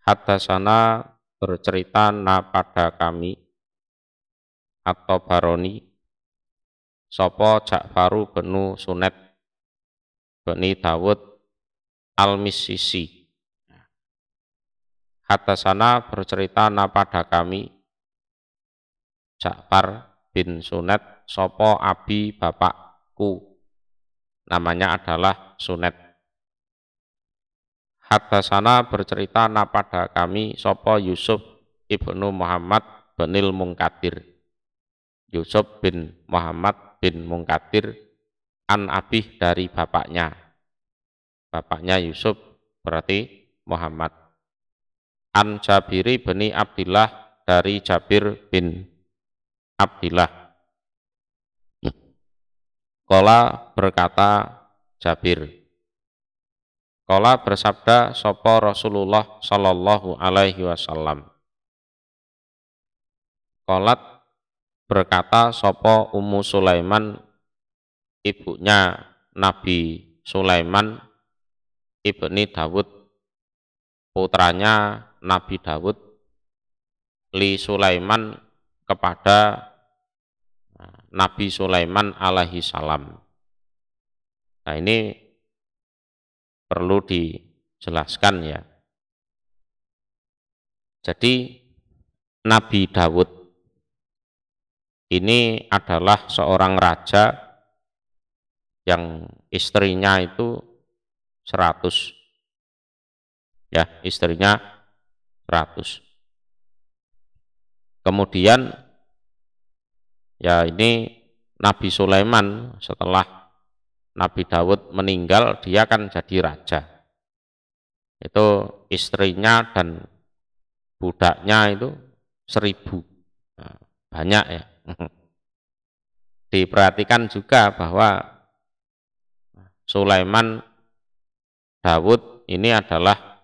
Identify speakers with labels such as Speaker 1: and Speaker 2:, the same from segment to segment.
Speaker 1: Haddatsana bercerita na pada kami atau Baroni sapa Ja'faru benu Sunet bani Dawud al-Misisi. Haddatsana bercerita na pada kami Ja'far bin Sunet sapa abi bapakku, namanya adalah Sunet. Haddatsana bercerita na pada kami sapa Yusuf ibnu Muhammad binil Munkadir, Yusuf bin Muhammad bin Munkadir an abih dari bapaknya Yusuf berarti Muhammad, an Jabiri bin Abdillah dari Jabir bin Abdillah. Qala berkata Jabir, qala bersabda sapa Rasulullah sallallahu alaihi wasallam. Qalat berkata sapa Ummu Sulaiman, ibunya Nabi Sulaiman ibni Dawud, putranya Nabi Dawud, li Sulaiman kepada Nabi Sulaiman alaihi salam. Nah, ini perlu dijelaskan ya. Jadi Nabi Dawud ini adalah seorang raja yang istrinya itu 100. Ya, istrinya 100. Kemudian ya ini Nabi Sulaiman setelah Nabi Dawud meninggal, dia kan jadi raja. Itu istrinya dan budaknya itu 1000. Nah, banyak ya. Diperhatikan juga bahwa Sulaiman Dawud ini adalah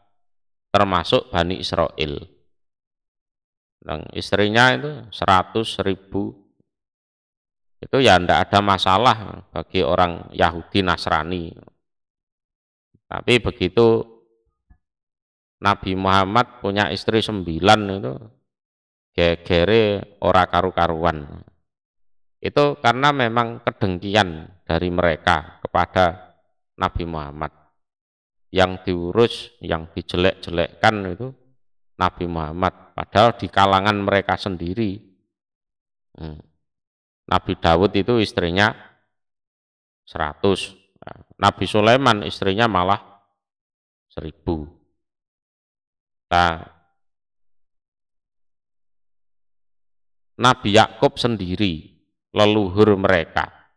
Speaker 1: termasuk Bani Israel. Dan istrinya itu 100.000. Itu ya tidak ada masalah bagi orang Yahudi Nasrani. Tapi begitu Nabi Muhammad punya istri 9 itu gegere ora karu-karuan. Itu karena memang kedengkian dari mereka kepada Nabi Muhammad. Yang diurus, yang dijelek-jelekkan itu Nabi Muhammad. Padahal di kalangan mereka sendiri. Nabi Dawud itu istrinya 100. Nabi Sulaiman istrinya malah 1000. Nah, Nabi Yakub sendiri, leluhur mereka,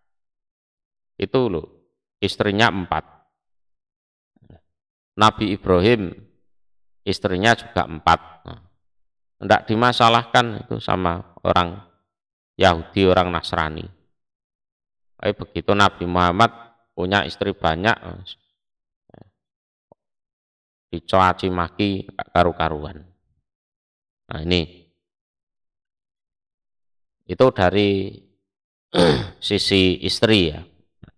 Speaker 1: itu loh, istrinya 4. Nabi Ibrahim, istrinya juga 4. Tidak dimasalahkan itu sama orang Yahudi, orang Nasrani. Tapi begitu Nabi Muhammad punya istri banyak, dicaci maki karu-karuan. Nah, ini itu dari sisi istri ya.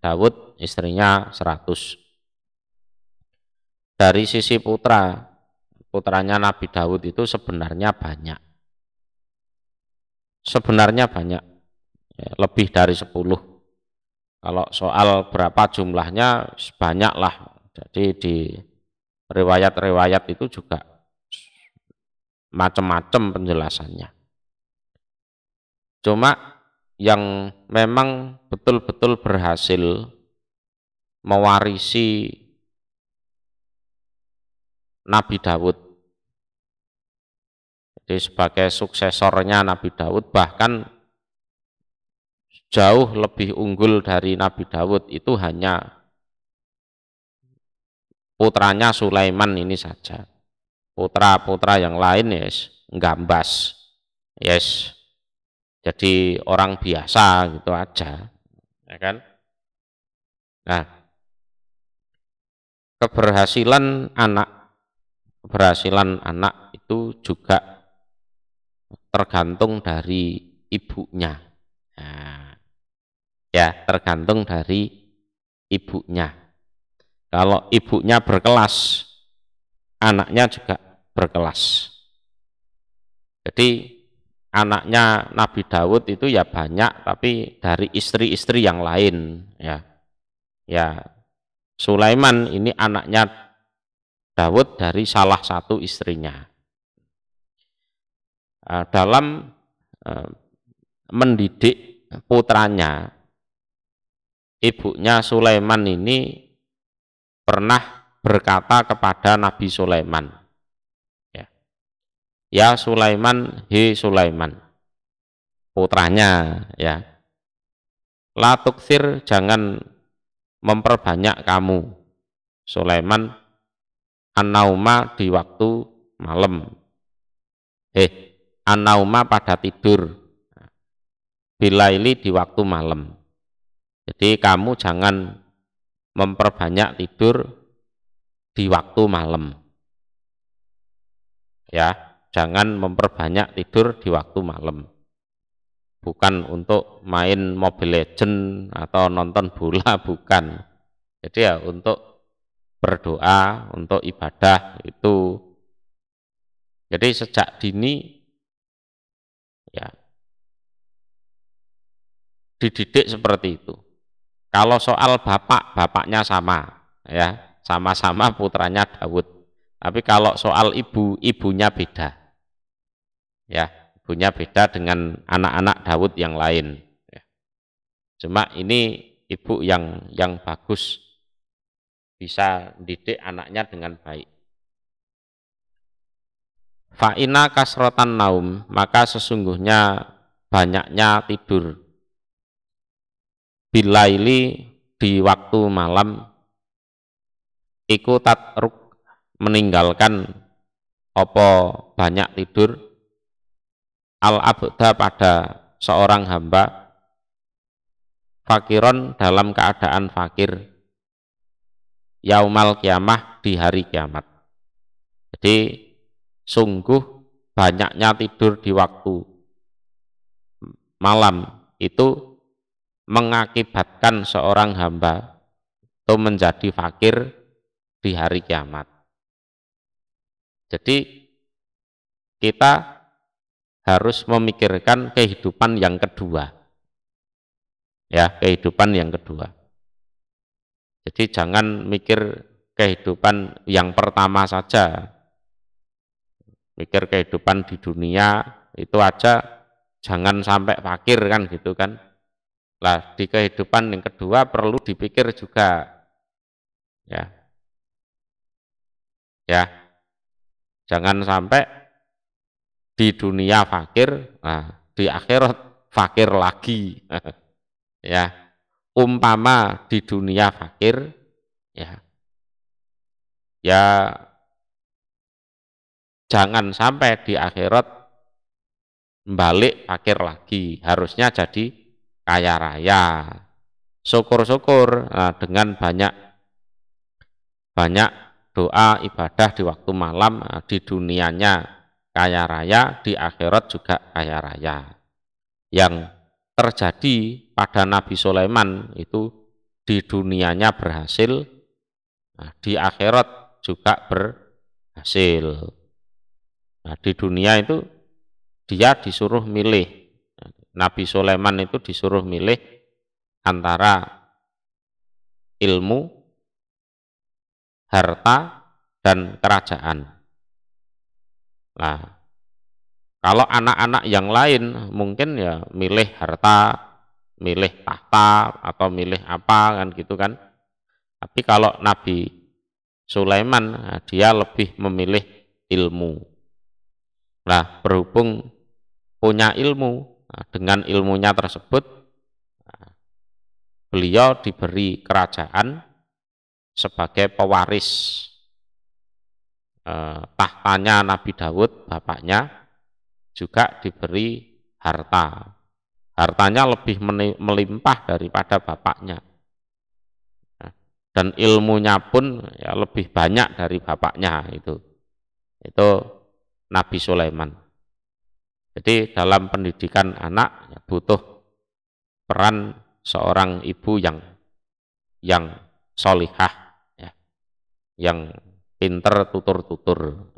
Speaker 1: Dawud istrinya 100. Dari sisi putranya Nabi Dawud itu sebenarnya banyak. Sebenarnya banyak, ya, lebih dari 10. Kalau soal berapa jumlahnya, banyaklah. Jadi di riwayat-riwayat itu juga macam-macam penjelasannya. Cuma yang memang betul-betul berhasil mewarisi Nabi Dawud, jadi sebagai suksesornya Nabi Dawud, bahkan jauh lebih unggul dari Nabi Dawud, itu hanya putranya Sulaiman ini saja. Putra-putra yang lain yes nggambas, yes jadi orang biasa gitu aja, ya kan? Nah, keberhasilan anak itu juga tergantung dari ibunya. Nah, ya, tergantung dari ibunya. Kalau ibunya berkelas, anaknya juga berkelas. Jadi anaknya Nabi Daud itu ya banyak, tapi dari istri-istri yang lain, ya. Ya, Sulaiman ini anaknya Daud dari salah satu istrinya. Dalam mendidik putranya, ibunya Sulaiman ini pernah berkata kepada Nabi Sulaiman, ya Sulaiman, he Sulaiman, putranya, ya, la tukthir, jangan memperbanyak kamu Sulaiman, an-nauma, di waktu malam, an-nauma, pada tidur, bilaili, di waktu malam. Jadi kamu jangan memperbanyak tidur di waktu malam, ya, jangan memperbanyak tidur di waktu malam. Bukan untuk main Mobile Legends atau nonton bola, bukan. Jadi ya untuk berdoa, untuk ibadah itu. Jadi sejak dini ya dididik seperti itu. Kalau soal bapaknya sama, ya, sama-sama putranya Daud. Tapi kalau soal ibunya beda. Ya, ibunya beda dengan anak-anak Daud yang lain. Ya. Cuma ini ibu yang bagus, bisa didik anaknya dengan baik. Fa'ina kasrotan naum, maka sesungguhnya banyaknya tidur. Bilaili, di waktu malam, iku tatruk, meninggalkan opo banyak tidur, al-abda, pada seorang hamba, fakiron, dalam keadaan fakir, yaumal kiamah, di hari kiamat. Jadi sungguh banyaknya tidur di waktu malam itu mengakibatkan seorang hamba itu menjadi fakir di hari kiamat. Jadi kita harus memikirkan kehidupan yang kedua. Ya, kehidupan yang kedua. Jadi jangan mikir kehidupan yang pertama saja. Mikir kehidupan di dunia itu aja, jangan sampai fakir kan gitu kan. Lah di kehidupan yang kedua perlu dipikir juga, ya, jangan sampai di dunia fakir, nah di akhirat fakir lagi, ya. Umpama di dunia fakir, ya jangan sampai di akhirat balik fakir lagi, harusnya jadi kaya raya. Syukur-syukur dengan banyak doa ibadah di waktu malam, di dunianya kaya raya, di akhirat juga kaya raya. Yang terjadi pada Nabi Sulaiman itu di dunianya berhasil, di akhirat juga berhasil. Nah, di dunia itu dia disuruh milih, Nabi Sulaiman itu disuruh milih antara ilmu, harta, dan kerajaan. Nah, kalau anak-anak yang lain mungkin ya milih harta, milih tahta, atau milih apa kan gitu kan. Tapi kalau Nabi Sulaiman, dia lebih memilih ilmu. Nah, berhubung punya ilmu, dengan ilmunya tersebut beliau diberi kerajaan sebagai pewaris tahtanya Nabi Daud, bapaknya, juga diberi harta. Hartanya lebih melimpah daripada bapaknya. Dan ilmunya pun ya lebih banyak dari bapaknya itu. Itu Nabi Sulaiman. Jadi dalam pendidikan anak ya butuh peran seorang ibu yang solihah, ya, yang pinter tutur-tutur.